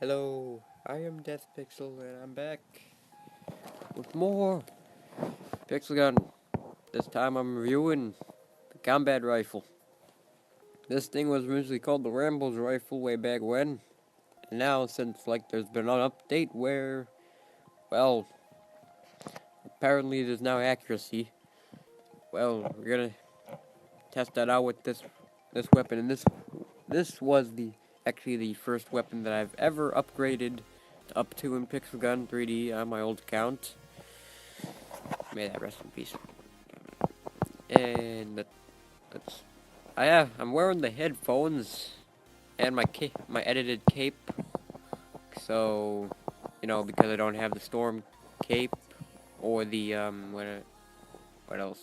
Hello, I am Death Pixel and I'm back with more Pixel Gun. This time I'm reviewing the combat rifle. This thing was originally called the Rambo's rifle way back when. And now since there's been an update where, well, apparently there's now accuracy. Well, we're gonna test that out with this weapon, and this was actually the first weapon that I've ever upgraded to up to in Pixel Gun 3D on my old account. May that rest in peace. And I'm wearing the headphones and my edited cape. So, because I don't have the storm cape or the what else?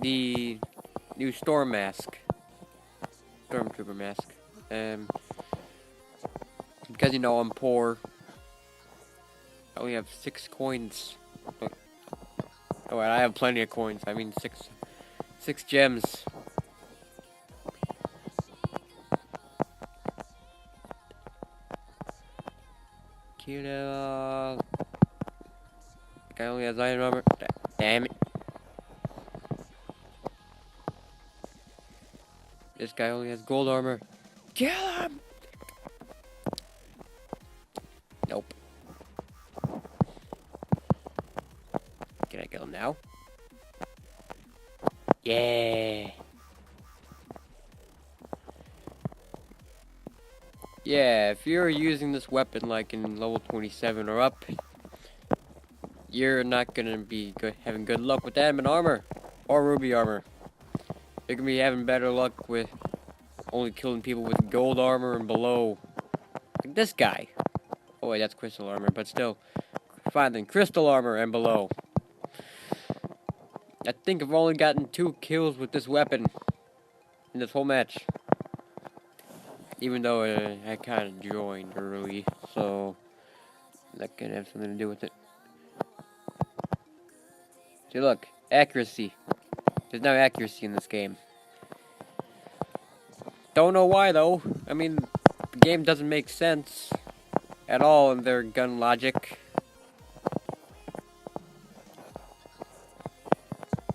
The new storm mask, stormtrooper mask. Because I'm poor. I only have 6 coins. Oh, I have plenty of coins. I mean, six gems. Kill. Guy only has iron armor. Damn it. This guy only has gold armor. Kill him! Nope. Can I kill him now? Yeah. Yeah, if you're using this weapon in level 27 or up, you're not gonna be having good luck with diamond armor or ruby armor. You're gonna be having better luck with only killing people with gold armor and below. Like this guy. Oh wait, that's crystal armor, but still. Fine then, crystal armor and below. I think I've only gotten 2 kills with this weapon in this whole match. Even though I kind of joined early, so that could have something to do with it. See, look, accuracy. There's no accuracy in this game. Don't know why, though. I mean, the game doesn't make sense at all in their gun logic.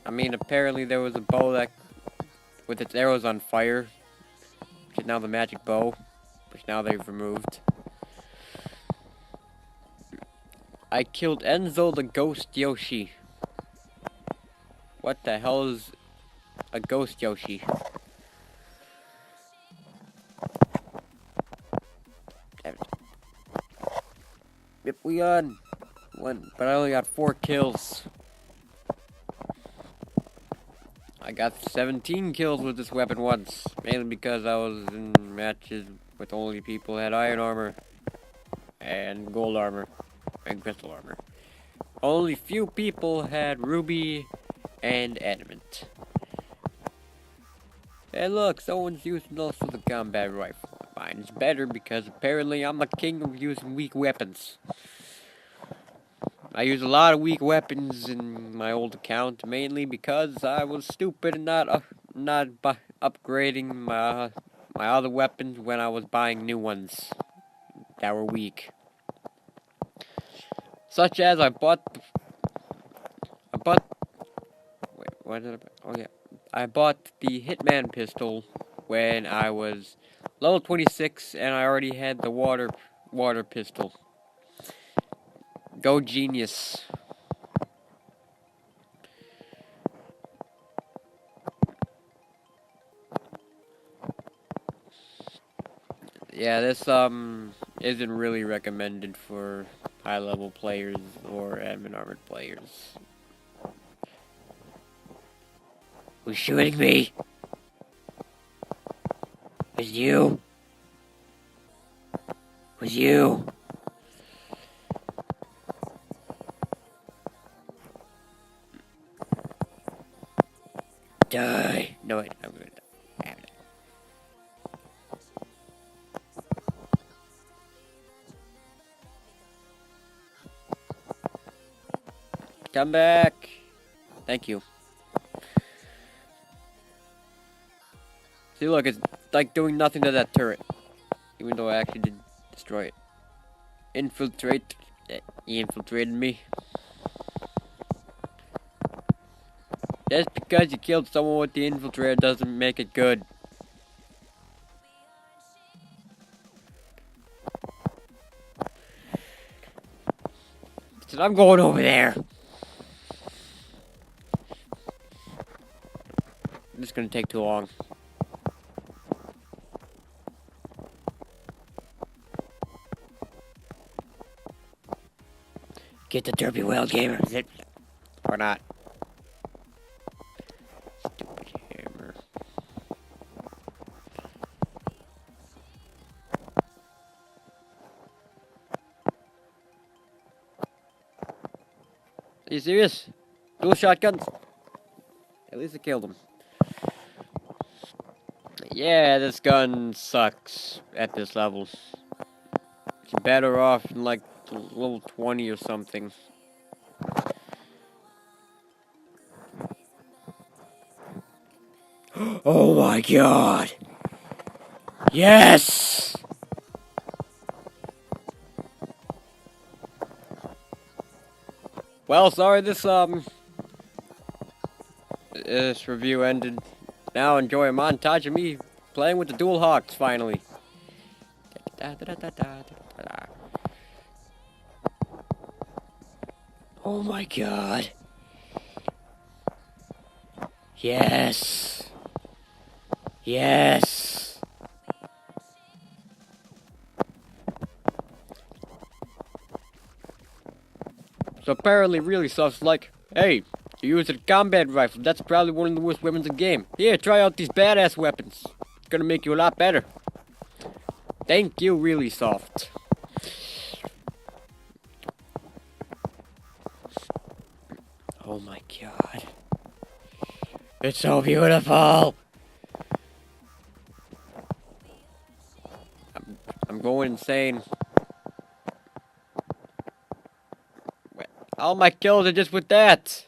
I mean, apparently there was a bow that, with its arrows on fire, which is now the magic bow, which now they've removed. I killed Enzo the Ghost Yoshi. What the hell is a Ghost Yoshi? Yep, we won. But I only got 4 kills. I got 17 kills with this weapon once, mainly because I was in matches with only people who had iron armor and gold armor and crystal armor. Only few people had ruby and adamant. Hey look, someone's using also the combat rifle. Mine's better because apparently I'm the king of using weak weapons. I use a lot of weak weapons in my old account, mainly because I was stupid and not upgrading my other weapons when I was buying new ones that were weak. Such as I bought the Hitman pistol when I was level 26 and I already had the water pistol. Go genius. Yeah, this isn't really recommended for high level players or admin armored players. Who's shooting me? Was you? Was you? Die. No, wait, I'm gonna die. Come back. Thank you. See, look, it's like doing nothing to that turret. Even though I actually did destroy it. Infiltrate. He infiltrated me. Just because you killed someone with the infiltrator doesn't make it good. So I'm going over there. This is gonna take too long. Get the derpy whale gamer. Is it? Or not? Stupid hammer. Are you serious? Dual shotguns? At least I killed him. Yeah, this gun sucks at this level. You're better off in like level 20 or something. Oh my god! Yes! Well, sorry this review ended. Now enjoy a montage of me playing with the Dual Hawks finally. Oh my god. Yes. Yes. So apparently really soft's like, hey, you used a combat rifle, that's probably one of the worst weapons in the game. Here, try out these badass weapons. It's gonna make you a lot better. Thank you, really soft. Oh my god. It's so beautiful! I'm going insane. All my kills are just with that.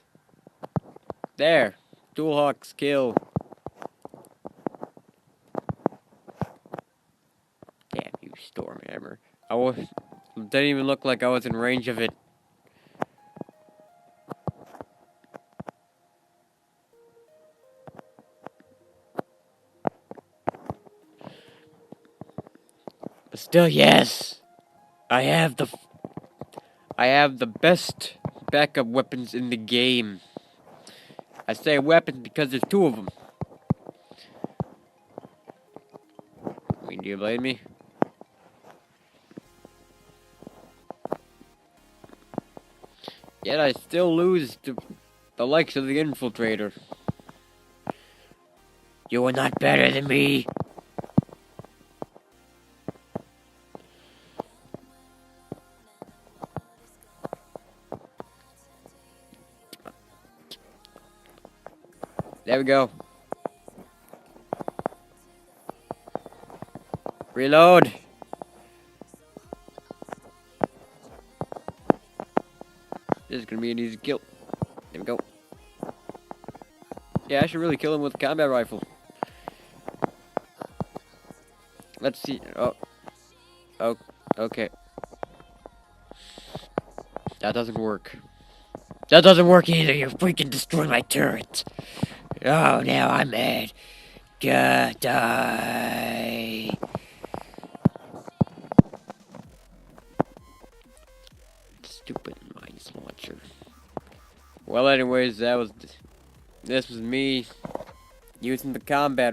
There. Dual Hawks kill. Damn you, Stormhammer. Didn't even look like I was in range of it. But still, yes. I have the best backup weapons in the game. I say weapons because there's two of them. I mean, do you blame me? Yet I still lose to the likes of the Infiltrator. You are not better than me. There we go. Reload. This is gonna be an easy kill. There we go. Yeah, I should really kill him with a combat rifle. Let's see. Oh, okay. That doesn't work. That doesn't work either. You freaking destroyed my turret. Oh, now I'm mad. God, die. Stupid mines launcher. Well, anyways, this was me using the combat